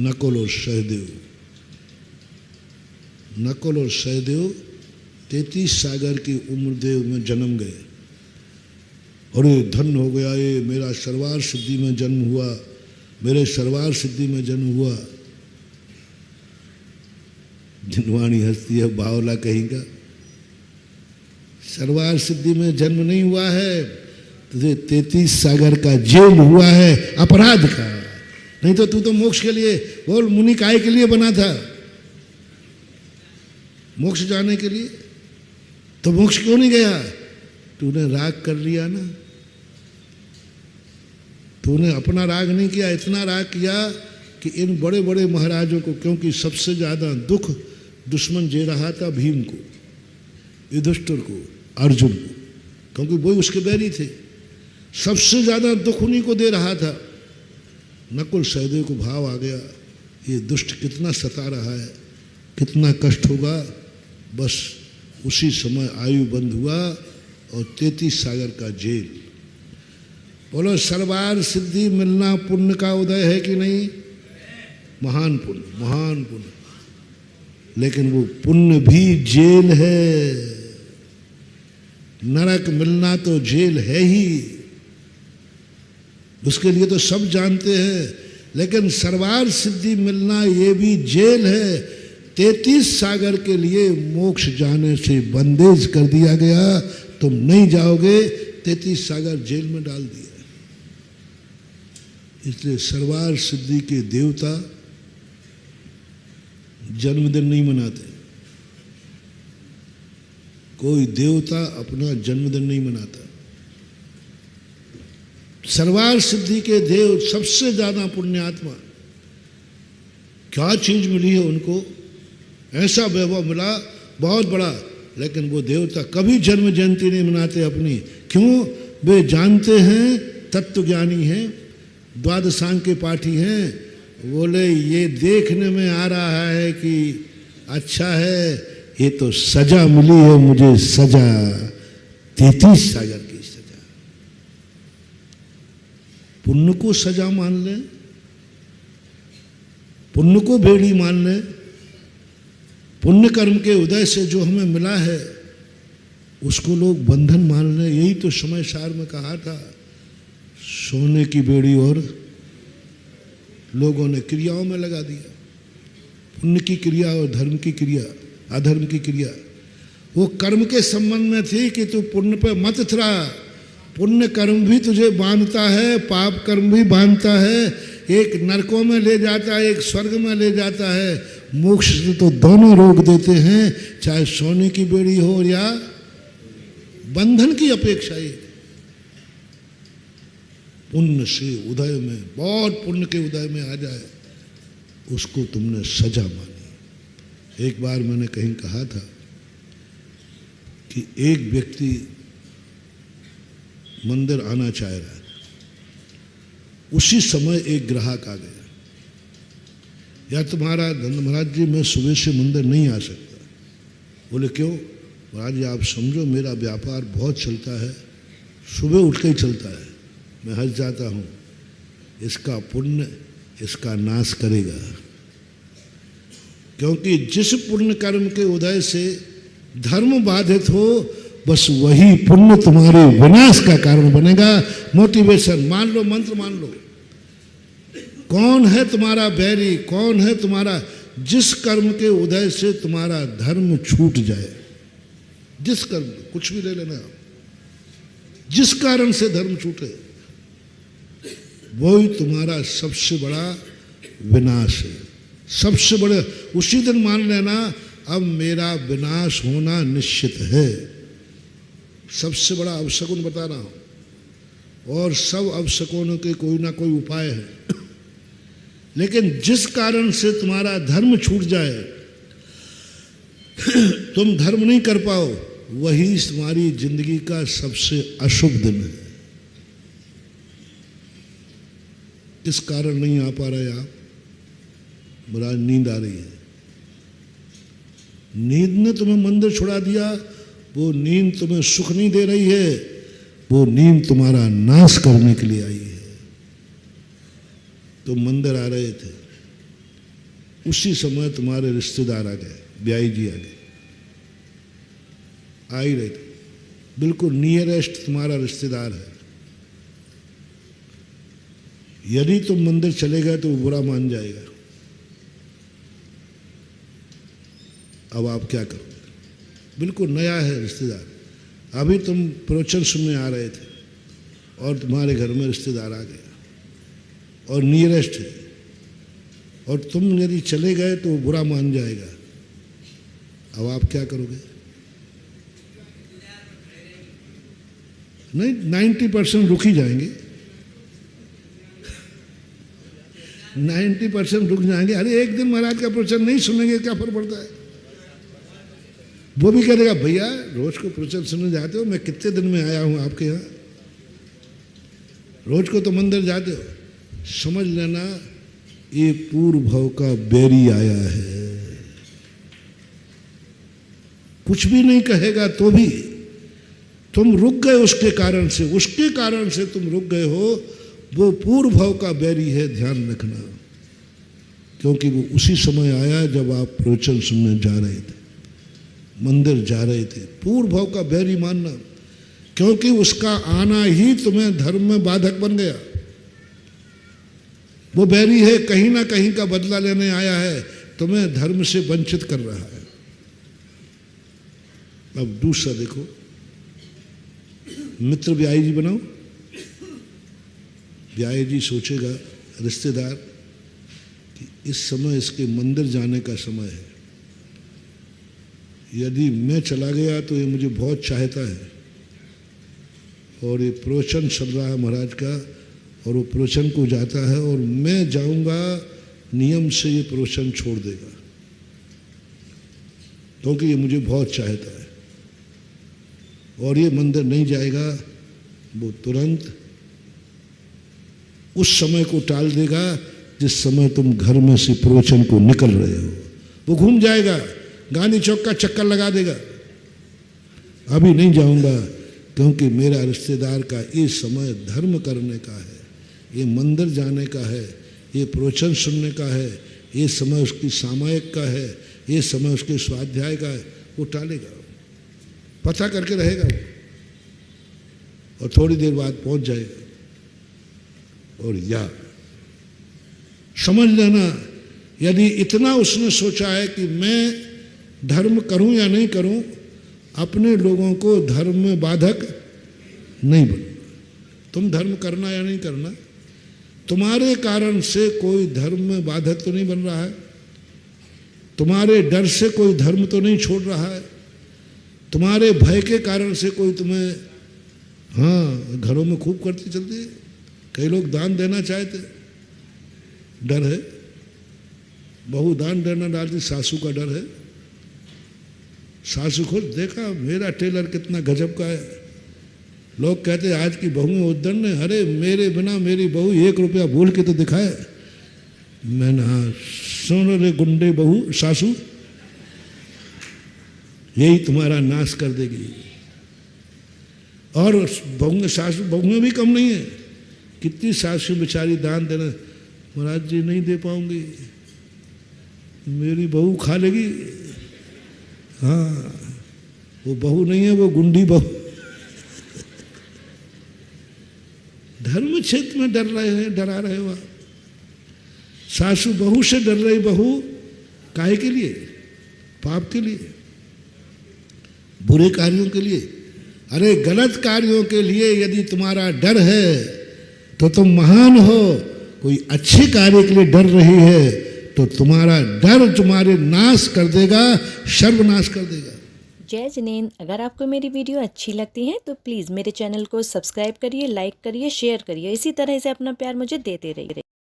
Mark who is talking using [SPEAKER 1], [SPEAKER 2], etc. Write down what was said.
[SPEAKER 1] नकुल और सहदेव। नकुल और सहदेव 33 सागर की उम्र देव में जन्म गए। और ये धन हो गया, ये मेरा सरवार सिद्धि में जन्म हुआ, मेरे सरवार सिद्धि में जन्म हुआ। जिनवाणी हंसती है, बावला कहेगा। सरवार सिद्धि में जन्म नहीं हुआ है, तुझे 33 सागर का जेल हुआ है अपराध का। नहीं तो तू तो मोक्ष के लिए, बोल मुनि काय के लिए बना था? मोक्ष जाने के लिए। तो मोक्ष क्यों नहीं गया? तूने राग कर लिया ना। तूने अपना राग नहीं किया, इतना राग किया कि इन बड़े बड़े महाराजों को, क्योंकि सबसे ज्यादा दुख दुश्मन दे रहा था भीम को, युधिष्ठिर को, अर्जुन को, क्योंकि वो उसके बैरी थे। सबसे ज्यादा दुख उन्हीं को दे रहा था। नकुल सहदेव को भाव आ गया, ये दुष्ट कितना सता रहा है, कितना कष्ट होगा। बस उसी समय आयु बंद हुआ और 33 सागर का जेल। बोलो सरवार सिद्धि मिलना पुण्य का उदय है कि नहीं? महान पुण्य, महान पुण्य। लेकिन वो पुण्य भी जेल है। नरक मिलना तो जेल है ही, उसके लिए तो सब जानते हैं। लेकिन सरवार सिद्धि मिलना ये भी जेल है। 33 सागर के लिए मोक्ष जाने से बंदेज कर दिया गया, तुम नहीं जाओगे, 33 सागर जेल में डाल दिया। इसलिए सरवार सिद्धि के देवता जन्मदिन नहीं मनाते। कोई देवता अपना जन्मदिन नहीं मनाता। सरवार सिद्धि के देव सबसे ज्यादा पुण्यात्मा। क्या चीज मिली है उनको? ऐसा वैभव मिला बहुत बड़ा, लेकिन वो देवता कभी जन्म जयंती नहीं मनाते अपनी। क्यों? वे जानते हैं, तत्वज्ञानी हैं, द्वादशांग के पाठी हैं। बोले ये देखने में आ रहा है कि अच्छा है, ये तो सजा मिली है मुझे, सजा 33 सागर की सजा। पुण्य को सजा मान ले, पुण्य को बेड़ी मान ले। पुण्य कर्म के उदय से जो हमें मिला है उसको लोग बंधन मान ले। यही तो समय सार में कहा था, सोने की बेड़ी और लोगों ने क्रियाओं में लगा दिया। पुण्य की क्रिया और धर्म की क्रिया, अधर्म की क्रिया वो कर्म के संबंध में थी कि तू पुण्य पे मत उतरा। पुण्य कर्म भी तुझे बांधता है, पाप कर्म भी बांधता है। एक नरकों में ले जाता है, एक स्वर्ग में ले जाता है। मोक्ष से तो दोनों रोक देते हैं, चाहे सोने की बेड़ी हो या बंधन की अपेक्षा। ही पुण्य से उदय में, बहुत पुण्य के उदय में आ जाए, उसको तुमने सजा मानी। एक बार मैंने कहीं कहा था कि एक व्यक्ति मंदिर आना चाह रहा है, उसी समय एक ग्राहक आ गया, या तुम्हारा धन महाराज जी मैं सुबह से मंदिर नहीं आ सकता। बोले क्यों? महाराज जी आप समझो मेरा व्यापार बहुत चलता है, सुबह उठ के ही चलता है, मैं हंस जाता हूँ। इसका पुण्य इसका नाश करेगा, क्योंकि जिस पुण्य कर्म के उदय से धर्म बाधित हो, बस वही पुण्य तुम्हारे विनाश का कारण बनेगा। मोटिवेशन मान लो, मंत्र मान लो। कौन है तुम्हारा बैरी, कौन है तुम्हारा? जिस कर्म के उदय से तुम्हारा धर्म छूट जाए, जिस कर्म, कुछ भी ले लेना, जिस कारण से धर्म छूटे, वही तुम्हारा सबसे बड़ा विनाश है। सबसे बड़े, उसी दिन मान लेना अब मेरा विनाश होना निश्चित है। सबसे बड़ा अवशकुन बता रहा हूं, और सब अवशकुनों के कोई ना कोई उपाय है। लेकिन जिस कारण से तुम्हारा धर्म छूट जाए, तुम धर्म नहीं कर पाओ, वही तुम्हारी जिंदगी का सबसे अशुभ दिन है। किस कारण नहीं आ पा रहे आप? बुरा नींद आ रही है। नींद ने तुम्हें मंदिर छुड़ा दिया, वो नींद तुम्हें सुख नहीं दे रही है, वो नींद तुम्हारा नाश करने के लिए आई है। तुम मंदिर आ रहे थे, उसी समय तुम्हारे रिश्तेदार आ गए, ब्याई जी आ गए, आ ही रहे थे, बिल्कुल नियरेस्ट तुम्हारा रिश्तेदार है। यदि तुम मंदिर चले गए तो वो बुरा मान जाएगा। अब आप क्या करोगे? बिल्कुल नया है रिश्तेदार, अभी तुम प्रवचन सुनने आ रहे थे और तुम्हारे घर में रिश्तेदार आ गया और नियरेस्ट है, और तुम यदि चले गए तो वो बुरा मान जाएगा। अब आप क्या करोगे? नहीं, 90% रुक ही जाएंगे, 90% रुक जाएंगे। अरे एक दिन महाराज का प्रवचन नहीं सुनेंगे, क्या फर्क पड़ता है? वो भी कह देगा, भैया रोज को प्रवचन सुनने जाते हो, मैं कितने दिन में आया हूं आपके यहाँ, रोज को तो मंदिर जाते हो। समझ लेना ये पूर्व भव का बैरी आया है। कुछ भी नहीं कहेगा तो भी तुम रुक गए उसके कारण से, उसके कारण से तुम रुक गए हो। वो पूर्व भव का बैरी है, ध्यान रखना, क्योंकि वो उसी समय आया जब आप प्रवचन सुनने जा रहे थे, मंदिर जा रहे थे। पूर्व भव का बैरी मानना, क्योंकि उसका आना ही तुम्हें धर्म में बाधक बन गया। वो बैरी है, कहीं ना कहीं का बदला लेने आया है, तुम्हें धर्म से वंचित कर रहा है। अब दूसरा देखो, मित्र ब्याई जी बनाओ। ब्याई जी सोचेगा रिश्तेदार कि इस समय इसके मंदिर जाने का समय है, यदि मैं चला गया तो ये मुझे बहुत चाहता है, और ये प्रवचन चल रहा है महाराज का, और वो प्रवचन को जाता है, और मैं जाऊंगा नियम से ये प्रवचन छोड़ देगा, क्योंकि ये मुझे बहुत चाहता है, और ये मंदिर नहीं जाएगा। वो तुरंत उस समय को टाल देगा जिस समय तुम घर में से प्रवचन को निकल रहे हो। वो घूम जाएगा, गांधी चौक का चक्कर लगा देगा, अभी नहीं जाऊंगा, क्योंकि मेरा रिश्तेदार का ये समय धर्म करने का है, ये मंदिर जाने का है, ये प्रवचन सुनने का है, ये समय उसकी सामायिक का है, ये समय उसके स्वाध्याय का है। वो टालेगा, पता करके रहेगा, और थोड़ी देर बाद पहुंच जाएगा। और या समझ लेना, यदि इतना उसने सोचा है कि मैं धर्म करूं या नहीं करूं, अपने लोगों को धर्म में बाधक नहीं बनना। तुम धर्म करना या नहीं करना, तुम्हारे कारण से कोई धर्म में बाधक तो नहीं बन रहा है, तुम्हारे डर से कोई धर्म तो नहीं छोड़ रहा है, तुम्हारे भय के कारण से कोई तुम्हें, हाँ घरों में खूब करती चलती है, कई लोग दान देना चाहते, डर है, बहू दान देना डालती, सासू का डर है। सासू खुद देखा, मेरा टेलर कितना गजब का है, लोग कहते आज की बहू में उद्दंड है, अरे मेरे बिना मेरी बहू 1 रुपया बोल के तो दिखाए। मैंने हाँ, सुन रे गुंडे बहू सासू, यही तुम्हारा नाश कर देगी। और बहू सासू, बहू में भी कम नहीं है, कितनी सासू बेचारी दान देना, महाराज जी नहीं दे पाऊंगी, मेरी बहू खा लेगी। हाँ, वो बहू नहीं है, वो गुंडी बहू। धर्म क्षेत्र में डर रहे हैं, डरा रहे हो आप। सासू बहू से डर रही, बहू काहे के लिए? पाप के लिए, बुरे कार्यों के लिए। अरे गलत कार्यों के लिए यदि तुम्हारा डर है तो तुम महान हो, कोई अच्छे कार्य के लिए डर रही है तो तुम्हारा डर तुम्हारे नाश कर देगा, सर्वनाश कर देगा।
[SPEAKER 2] जय जिनेंद्र, अगर आपको मेरी वीडियो अच्छी लगती है तो प्लीज़ मेरे चैनल को सब्सक्राइब करिए, लाइक करिए, शेयर करिए। इसी तरह से अपना प्यार मुझे देते रहिए।